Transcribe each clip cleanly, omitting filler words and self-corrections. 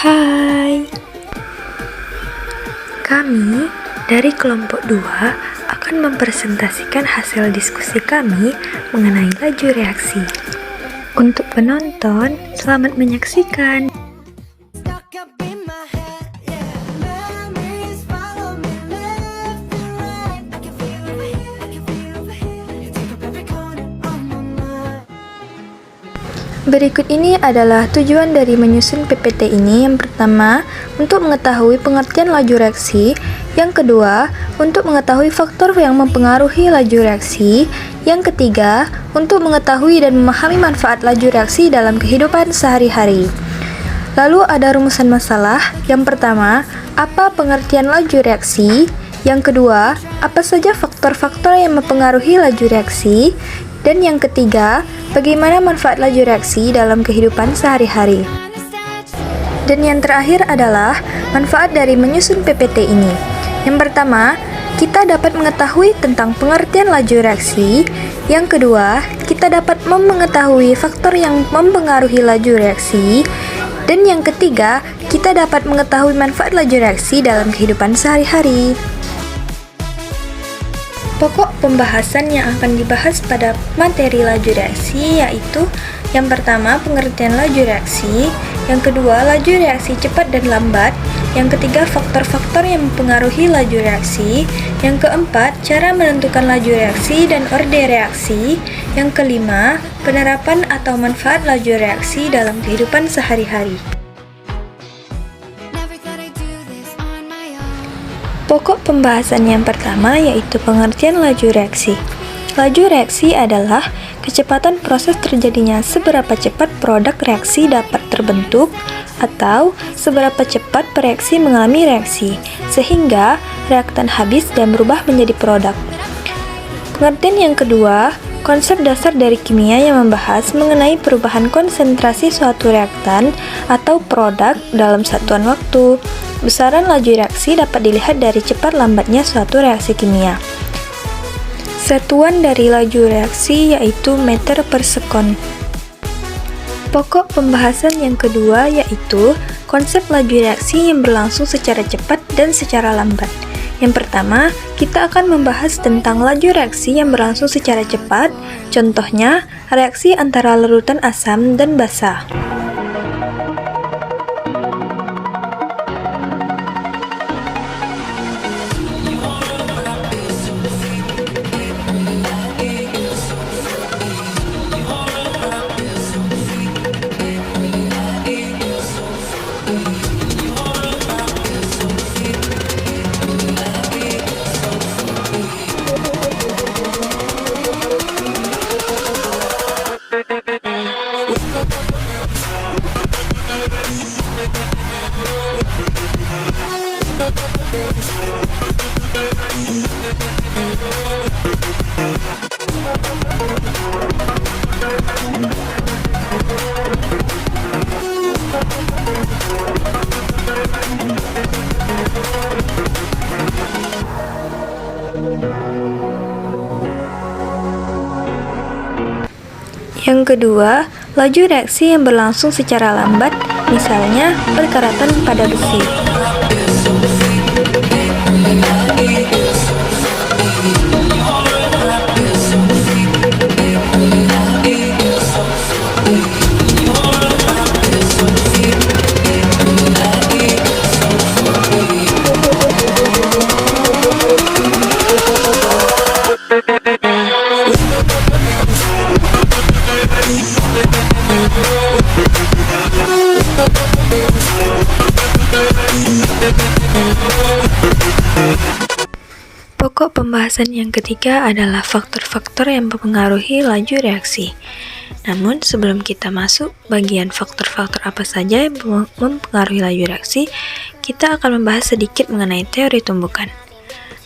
Hai, kami dari kelompok 2 akan mempresentasikan hasil diskusi kami mengenai laju reaksi. Untuk penonton, selamat menyaksikan. Berikut ini adalah tujuan dari menyusun PPT ini. Yang pertama, untuk mengetahui pengertian laju reaksi. Yang kedua, untuk mengetahui faktor yang mempengaruhi laju reaksi. Yang ketiga, untuk mengetahui dan memahami manfaat laju reaksi dalam kehidupan sehari-hari. Lalu ada rumusan masalah. Yang pertama, apa pengertian laju reaksi? Yang kedua, apa saja faktor-faktor yang mempengaruhi laju reaksi? Dan yang ketiga, bagaimana manfaat laju reaksi dalam kehidupan sehari-hari. Dan yang terakhir adalah manfaat dari menyusun PPT ini. Yang pertama, kita dapat mengetahui tentang pengertian laju reaksi. Yang kedua, kita dapat mengetahui faktor yang mempengaruhi laju reaksi. Dan yang ketiga, kita dapat mengetahui manfaat laju reaksi dalam kehidupan sehari-hari. Pokok pembahasan yang akan dibahas pada materi laju reaksi yaitu yang pertama, pengertian laju reaksi, yang kedua, laju reaksi cepat dan lambat, yang ketiga, faktor-faktor yang mempengaruhi laju reaksi, yang keempat, cara menentukan laju reaksi dan orde reaksi, yang kelima, penerapan atau manfaat laju reaksi dalam kehidupan sehari-hari. Pokok pembahasan yang pertama yaitu pengertian laju reaksi. Laju reaksi adalah kecepatan proses terjadinya seberapa cepat produk reaksi dapat terbentuk atau seberapa cepat reaksi mengalami reaksi, sehingga reaktan habis dan berubah menjadi produk. Pengertian yang kedua, konsep dasar dari kimia yang membahas mengenai perubahan konsentrasi suatu reaktan atau produk dalam satuan waktu. Besaran laju reaksi dapat dilihat dari cepat lambatnya suatu reaksi kimia. Satuan dari laju reaksi yaitu meter per sekon. Pokok pembahasan yang kedua yaitu konsep laju reaksi yang berlangsung secara cepat dan secara lambat. Yang pertama, kita akan membahas tentang laju reaksi yang berlangsung secara cepat. Contohnya, reaksi antara larutan asam dan basa. Yang kedua, laju reaksi yang berlangsung secara lambat, misalnya perkaratan pada besi. Pokok pembahasan yang ketiga adalah faktor-faktor yang mempengaruhi laju reaksi. Namun, sebelum kita masuk bagian faktor-faktor apa saja yang mempengaruhi laju reaksi, kita akan membahas sedikit mengenai teori tumbukan.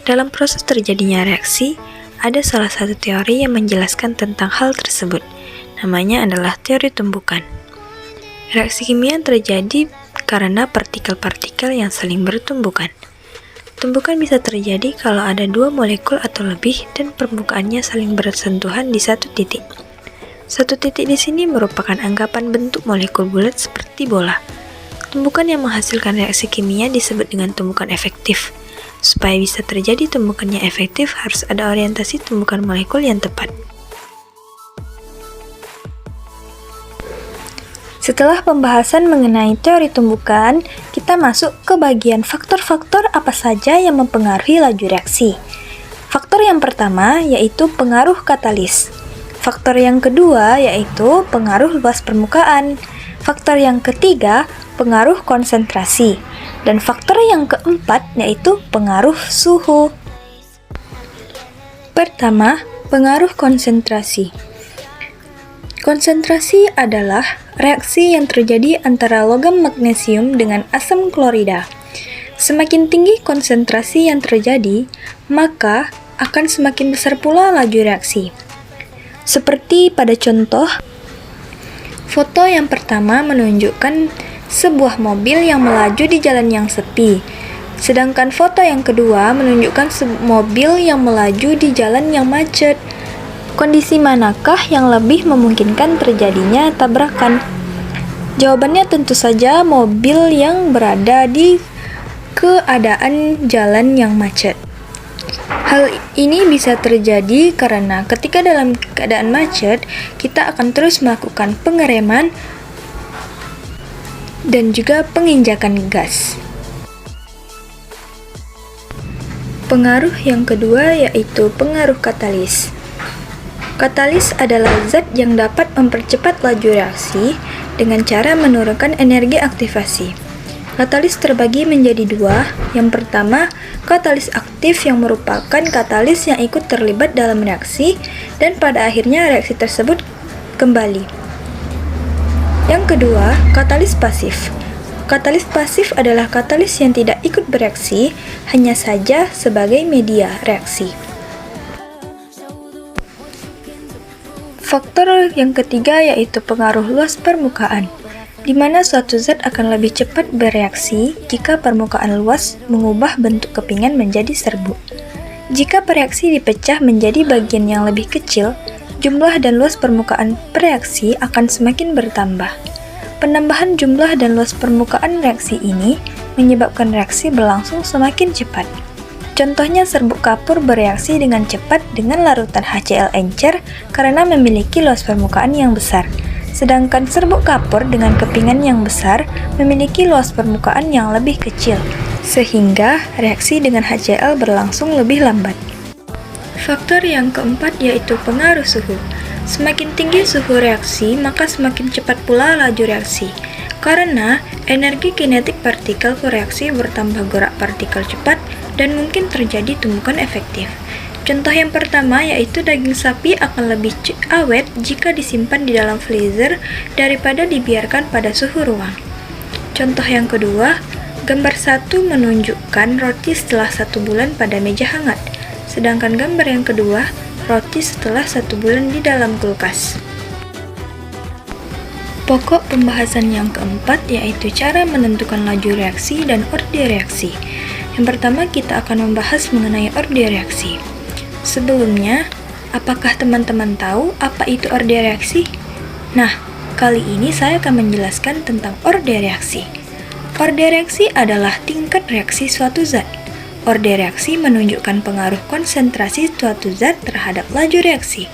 Dalam proses terjadinya reaksi, ada salah satu teori yang menjelaskan tentang hal tersebut. Namanya adalah teori tumbukan. Reaksi kimia terjadi karena partikel-partikel yang saling bertumbukan. Tumbukan bisa terjadi kalau ada dua molekul atau lebih dan permukaannya saling bersentuhan di satu titik. Satu titik di sini merupakan anggapan bentuk molekul bulat seperti bola. Tumbukan yang menghasilkan reaksi kimia disebut dengan tumbukan efektif. Supaya bisa terjadi tumbukannya efektif, harus ada orientasi tumbukan molekul yang tepat. Setelah pembahasan mengenai teori tumbukan, kita masuk ke bagian faktor-faktor apa saja yang mempengaruhi laju reaksi. Faktor yang pertama yaitu pengaruh katalis. Faktor yang kedua yaitu pengaruh luas permukaan. Faktor yang ketiga, pengaruh konsentrasi. Dan faktor yang keempat yaitu pengaruh suhu. Pertama, pengaruh konsentrasi. Konsentrasi adalah reaksi yang terjadi antara logam magnesium dengan asam klorida. Semakin tinggi konsentrasi yang terjadi, maka akan semakin besar pula laju reaksi. Seperti pada contoh, foto yang pertama menunjukkan sebuah mobil yang melaju di jalan yang sepi, sedangkan foto yang kedua menunjukkan mobil yang melaju di jalan yang macet. Kondisi manakah yang lebih memungkinkan terjadinya tabrakan? Jawabannya tentu saja mobil yang berada di keadaan jalan yang macet. Hal ini bisa terjadi karena ketika dalam keadaan macet, kita akan terus melakukan pengereman dan juga penginjakan gas. Pengaruh yang kedua yaitu pengaruh katalis. Katalis adalah zat yang dapat mempercepat laju reaksi dengan cara menurunkan energi aktivasi. Katalis terbagi menjadi dua. Yang pertama, katalis aktif yang merupakan katalis yang ikut terlibat dalam reaksi dan pada akhirnya reaksi tersebut kembali. Yang kedua, katalis pasif. Katalis pasif adalah katalis yang tidak ikut bereaksi, hanya saja sebagai media reaksi. Faktor yang ketiga yaitu pengaruh luas permukaan, di mana suatu zat akan lebih cepat bereaksi jika permukaan luas mengubah bentuk kepingan menjadi serbuk. Jika reaksi dipecah menjadi bagian yang lebih kecil, jumlah dan luas permukaan reaksi akan semakin bertambah. Penambahan jumlah dan luas permukaan reaksi ini menyebabkan reaksi berlangsung semakin cepat. Contohnya serbuk kapur bereaksi dengan cepat dengan larutan HCl encer karena memiliki luas permukaan yang besar. Sedangkan serbuk kapur dengan kepingan yang besar memiliki luas permukaan yang lebih kecil, sehingga reaksi dengan HCl berlangsung lebih lambat. Faktor yang keempat yaitu pengaruh suhu. Semakin tinggi suhu reaksi, maka semakin cepat pula laju reaksi. Karena energi kinetik partikel reaksi bertambah gerak partikel cepat dan mungkin terjadi tumbukan efektif. Contoh yang pertama yaitu daging sapi akan lebih awet jika disimpan di dalam freezer daripada dibiarkan pada suhu ruang. Contoh yang kedua, gambar 1 menunjukkan roti setelah 1 bulan pada meja hangat, sedangkan gambar yang kedua, roti setelah 1 bulan di dalam kulkas. Pokok pembahasan yang keempat yaitu cara menentukan laju reaksi dan orde reaksi. Yang pertama kita akan membahas mengenai orde reaksi. Sebelumnya, apakah teman-teman tahu apa itu orde reaksi? Nah, kali ini saya akan menjelaskan tentang orde reaksi. Orde reaksi adalah tingkat reaksi suatu zat. Orde reaksi menunjukkan pengaruh konsentrasi suatu zat terhadap laju reaksi.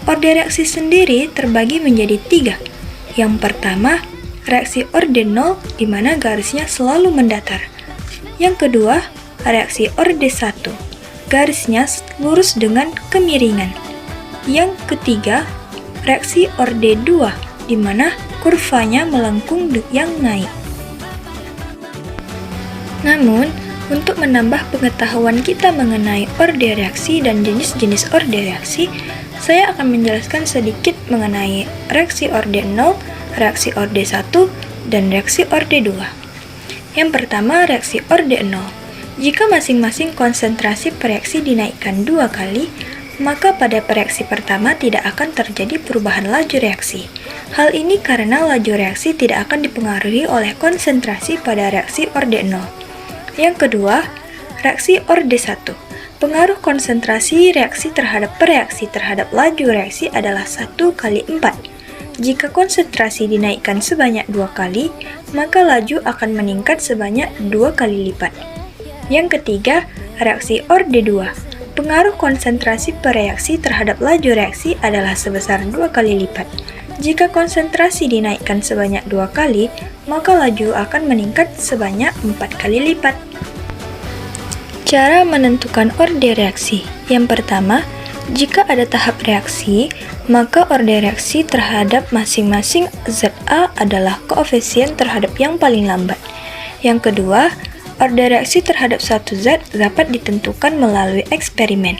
Orde reaksi sendiri terbagi menjadi 3. Yang pertama, reaksi orde 0 di mana garisnya selalu mendatar. Yang kedua, reaksi orde 1. Garisnya lurus dengan kemiringan. Yang ketiga, reaksi orde 2 di mana kurvanya melengkung yang naik. Namun, untuk menambah pengetahuan kita mengenai orde reaksi dan jenis-jenis orde reaksi, saya akan menjelaskan sedikit mengenai reaksi orde 0, reaksi orde 1, dan reaksi orde 2. Yang pertama, reaksi orde 0. Jika masing-masing konsentrasi reaksi dinaikkan 2 kali, maka pada reaksi pertama tidak akan terjadi perubahan laju reaksi. Hal ini karena laju reaksi tidak akan dipengaruhi oleh konsentrasi pada reaksi orde 0. Yang kedua, reaksi orde 1. Pengaruh konsentrasi reaksi terhadap laju reaksi adalah 1 kali 4. Jika konsentrasi dinaikkan sebanyak 2 kali, maka laju akan meningkat sebanyak 2 kali lipat. Yang ketiga, reaksi orde 2. Pengaruh konsentrasi per reaksi terhadap laju reaksi adalah sebesar 2 kali lipat. Jika konsentrasi dinaikkan sebanyak 2 kali, maka laju akan meningkat sebanyak 4 kali lipat. Cara menentukan orde reaksi. Yang pertama, jika ada tahap reaksi, maka orde reaksi terhadap masing-masing ZA adalah koefisien terhadap yang paling lambat. Yang kedua, orde reaksi terhadap suatu zat dapat ditentukan melalui eksperimen.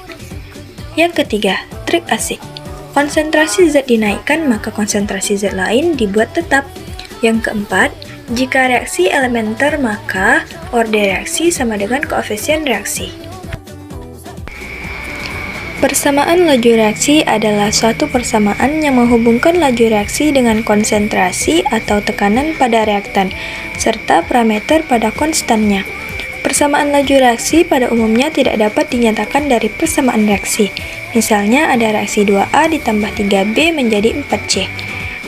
Yang ketiga, trik asik. Konsentrasi zat dinaikkan, maka konsentrasi zat lain dibuat tetap. Yang keempat, jika reaksi elementer, maka orde reaksi sama dengan koefisien reaksi. Persamaan laju reaksi adalah suatu persamaan yang menghubungkan laju reaksi dengan konsentrasi atau tekanan pada reaktan, serta parameter pada konstannya. Persamaan laju reaksi pada umumnya tidak dapat dinyatakan dari persamaan reaksi. Misalnya ada reaksi 2A ditambah 3B menjadi 4C.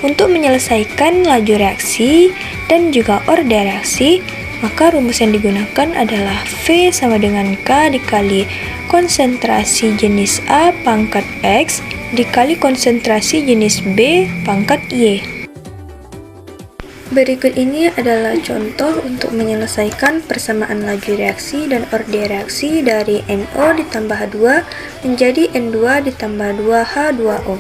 Untuk menyelesaikan laju reaksi dan juga orde reaksi, maka rumus yang digunakan adalah V sama dengan K dikali konsentrasi jenis A pangkat X dikali konsentrasi jenis B pangkat Y. Berikut ini adalah contoh untuk menyelesaikan persamaan laju reaksi dan orde reaksi dari NO ditambah 2 menjadi N2 ditambah 2H2O.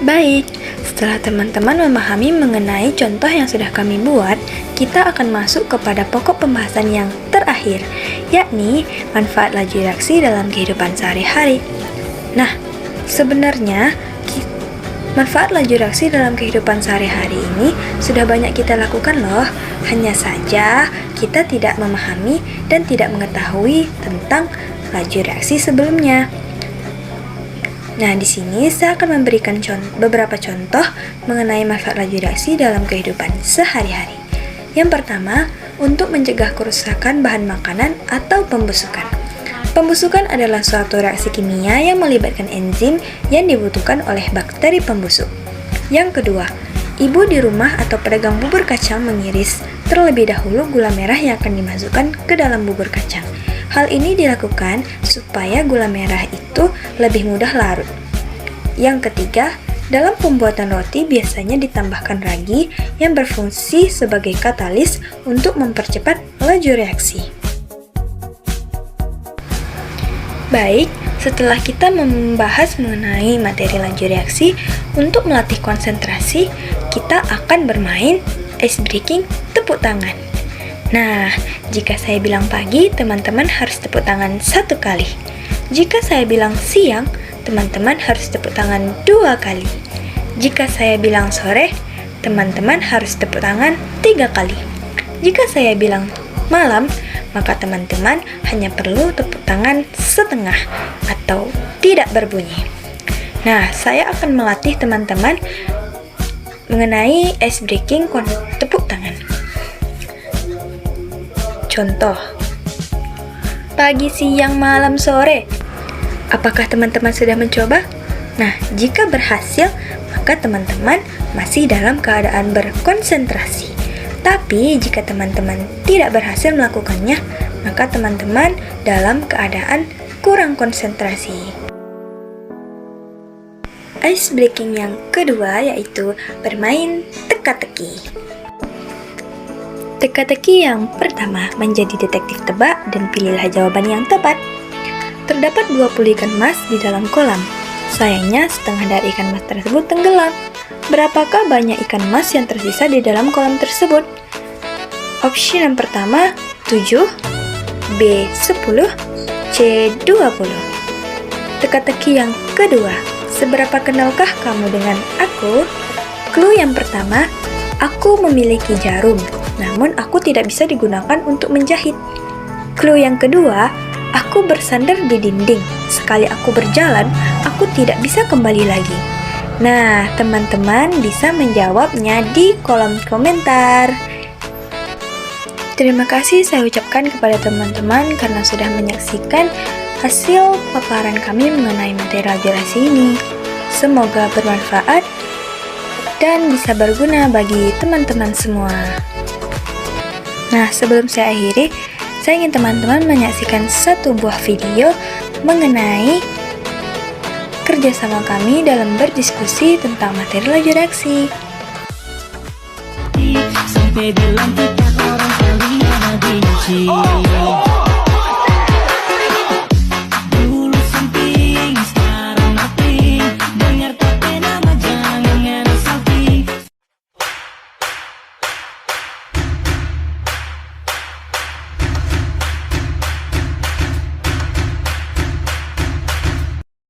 Baik, setelah teman-teman memahami mengenai contoh yang sudah kami buat, kita akan masuk kepada pokok pembahasan yang terakhir, yakni manfaat laju reaksi dalam kehidupan sehari-hari. Nah, sebenarnya manfaat laju reaksi dalam kehidupan sehari-hari ini sudah banyak kita lakukan loh, hanya saja kita tidak memahami dan tidak mengetahui tentang laju reaksi sebelumnya. Nah, di sini saya akan memberikan beberapa contoh mengenai manfaat laju reaksi dalam kehidupan sehari-hari. Yang pertama, untuk mencegah kerusakan bahan makanan atau pembusukan. Pembusukan adalah suatu reaksi kimia yang melibatkan enzim yang dibutuhkan oleh bakteri pembusuk. Yang kedua, ibu di rumah atau pedagang bubur kacang mengiris terlebih dahulu gula merah yang akan dimasukkan ke dalam bubur kacang. Hal ini dilakukan supaya gula merah itu lebih mudah larut. Yang ketiga, dalam pembuatan roti biasanya ditambahkan ragi yang berfungsi sebagai katalis untuk mempercepat laju reaksi. Baik, setelah kita membahas mengenai materi laju reaksi, untuk melatih konsentrasi, kita akan bermain ice breaking tepuk tangan. Nah, jika saya bilang pagi, teman-teman harus tepuk tangan 1 kali. Jika saya bilang siang, teman-teman harus tepuk tangan 2 kali. Jika saya bilang sore, teman-teman harus tepuk tangan 3 kali. Jika saya bilang malam, maka teman-teman hanya perlu tepuk tangan setengah atau tidak berbunyi. Nah, saya akan melatih teman-teman mengenai ice breaking tepuk tangan. Contoh, pagi, siang, malam, sore. Apakah teman-teman sudah mencoba? Nah, jika berhasil, maka teman-teman masih dalam keadaan berkonsentrasi. Tapi, jika teman-teman tidak berhasil melakukannya, maka teman-teman dalam keadaan kurang konsentrasi. Ice breaking yang kedua yaitu bermain teka-teki. Teka-teki yang pertama, menjadi detektif tebak dan pilihlah jawaban yang tepat. Terdapat 20 ikan mas di dalam kolam. Sayangnya setengah dari ikan mas tersebut tenggelam. Berapakah banyak ikan mas yang tersisa di dalam kolam tersebut? Opsi yang pertama 7, B 10, C 20. Teka-teki yang kedua, seberapa kenalkah kamu dengan aku? Clue yang pertama, aku memiliki jarum, namun aku tidak bisa digunakan untuk menjahit. Clue yang kedua, aku bersandar di dinding. Sekali aku berjalan, aku tidak bisa kembali lagi. Nah, teman-teman bisa menjawabnya di kolom komentar. Terima kasih saya ucapkan kepada teman-teman karena sudah menyaksikan hasil paparan kami mengenai materi laju-reaksi ini. Semoga bermanfaat dan bisa berguna bagi teman-teman semua. Nah, sebelum saya akhiri, saya ingin teman-teman menyaksikan satu buah video mengenai kerjasama kami dalam berdiskusi tentang materi laju reaksi. Sampai di lantai orang kalian benci.